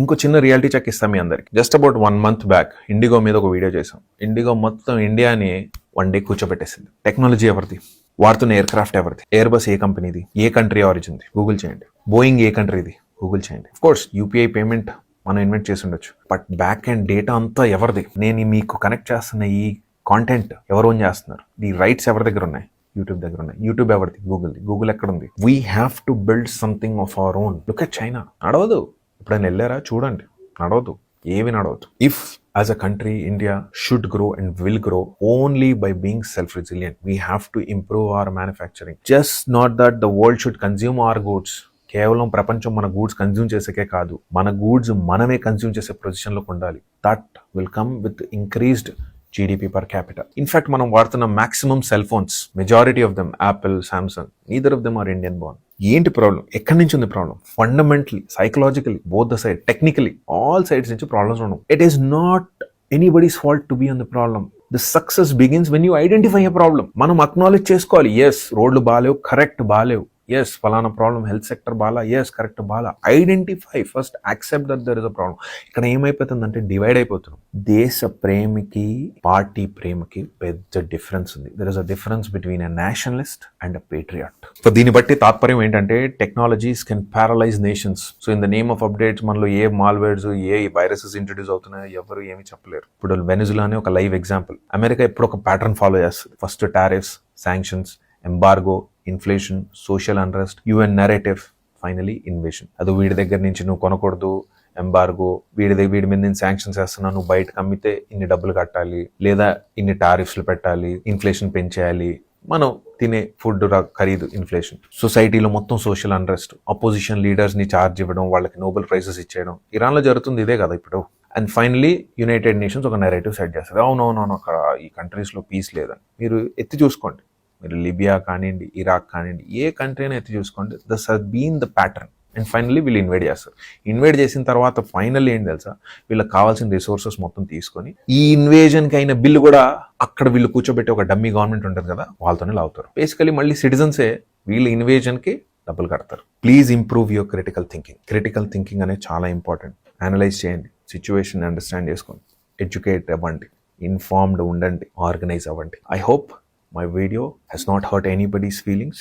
ఇంకో చిన్న reality check ఇస్తాం మీ అందరికి. Just about 1 month back IndiGo మీద ఒక వీడియో చేసాం. ఇండిగో మొత్తం ఇండియాని 1 day కూర్చోబెట్టేసింది. టెక్నాలజీ ఎవరిది, వాడుతున్న ఎయిర్ క్రాఫ్ట్ ఎవరిది, ఎయిర్ బస్ ఏ కంపెనీది, ఏ కంట్రీ ఆరిజిన్ది గూగుల్ చేయండి, బోయింగ్ ఏ కంట్రీది గూగుల్ చేయండి. ఆఫ్ కోర్స్ యూపీఐ పేమెంట్ మనం ఇన్వెంట్ చేసి ఉండొచ్చు, బట్ బ్యాక్ అండ్ డేటా అంతా ఎవరిది, నేను మీకు కనెక్ట్ చేస్తున్న ఈ కాంటెంట్ ఎవరు ఓన్ చేస్తున్నారు, ఈ రైట్స్ ఎవరి దగ్గర ఉన్నాయి, యూట్యూబ్ దగ్గర ఉన్నాయి. యూట్యూబ్ ఎవరిది, గూగుల్ది. గూగుల్ ఎక్కడ ఉంది? We have to build something of our own. Look at China. నడవదు. ఎప్పుడైనా వెళ్ళారా చూడండి, నడవదు, ఏవి నడవదు. If as a country India should grow and will grow only by being self-resilient. We have to improve our manufacturing. Just not that the world should consume our goods. కేవలం ప్రపంచం మన గూడ్స్ కన్జ్యూమ్ చేసేకే కాదు, మన goods మనమే consume చేసే పొజిషన్లోకి ఉండాలి. That will come with increased GDP per capita. In fact మనం వాడుతున్న maximum cell phones, majority of them Apple, Samsung, neither of them are Indian born. ఏంటి ప్రాబ్లం? ఎక్కడి నుంచి ఉంది problem? Fundamentally, psychologically, both the side, technically, all sides నుంచి problems ఉండవు. It is not anybody's fault to be on the problem. The success begins when you identify a problem. మనం acknowledge చేసుకోవాలి, yes రోడ్లు బాగాలేవు, correct బాగాలేవు, yes ఫలానా problem, health sector బాలా, yes correct బాలా. Identify first, accept that there is a problem. ఇక్కడ ఏమైపోతుందంటే డివైడ్ అయిపోతున్నాం. దేశ ప్రేమకి పార్టీ ప్రేమకి పెద్ద డిఫరెన్స్ ఉంది. There is a difference between a nationalist and a patriot. So దీన్ని బట్టి తాత్పర్యం ఏంటంటే technologies can paralyse nations. So in the name of updates మనలో ఏ మాల్వేర్స్, ఏ వైరసెస్ ఇంట్రడ్యూస్ అవుతున్నాయో ఎవరు ఏమి చెప్పలేరు. ఇప్పుడు వెనిజులా అనే ఒక లైవ్ ఎగ్జాంపుల్. అమెరికా ఎప్పుడు ఒక ప్యాటర్న్ ఫాలో చేస్తుంది. First tariffs, sanctions, embargo, inflation, social unrest, UN narrative, finally invasion. అది వీడి దగ్గర నుంచి నువ్వు కొనకూడదు, ఎంబార్గో, వీడి మీద నేను శాంక్షన్స్ వేస్తున్నా, నువ్వు బయటకు అమ్మితే ఇన్ని డబ్బులు కట్టాలి, లేదా ఇన్ని టారిఫ్స్లు పెట్టాలి, ఇన్ఫ్లేషన్ పెంచేయాలి, మనం తినే ఫుడ్ ఖరీదు, ఇన్ఫ్లేషన్. సొసైటీలో మొత్తం సోషల్ అన్రెస్ట్, అపోజిషన్ లీడర్స్ ని ఛార్జ్ ఇవ్వడం, వాళ్ళకి నోబెల్ ప్రైజెస్ ఇచ్చేయడం. ఇరాన్లో జరుగుతుంది ఇదే కదా ఇప్పుడు. అండ్ ఫైనలీ యునైటెడ్ నేషన్స్ ఒక నెరేటివ్ సెట్ చేస్తుంది. అవునవునవును, అక్కడ ఈ కంట్రీస్లో పీస్ లేదని. మీరు ఎత్తి చూసుకోండి, మీరు లిబియా కానివ్వండి, ఇరాక్ కానివ్వండి, ఏ కంట్రీ అయినా ఎత్తి చూసుకోండి, this has been the pattern. And finally వీళ్ళు ఇన్వైట్ చేస్తారు. ఇన్వైట్ చేసిన తర్వాత ఫైనల్ ఏంటి తెలుసా, వీళ్ళకి కావాల్సిన రిసోర్సెస్ మొత్తం తీసుకొని ఈ ఇన్వేజన్కి అయిన బిల్లు కూడా అక్కడ వీళ్ళు కూర్చోబెట్టి ఒక డమ్మీ గవర్నమెంట్ ఉంటుంది కదా, వాళ్ళతోనే లాగుతారు. బేసికలీ మళ్ళీ సిటిజన్సే వీళ్ళ ఇన్వేజన్కి డబ్బులు కడతారు. Please improve your critical thinking. Critical thinking అనేది చాలా ఇంపార్టెంట్. అనలైజ్ చేయండి, సిచ్యువేషన్ అండర్స్టాండ్ చేసుకోండి, ఎడ్యుకేట్ అవ్వండి, ఇన్ఫార్మ్డ్ ఉండండి, ఆర్గనైజ్ అవ్వండి. I hope my video has not hurt anybody's feelings.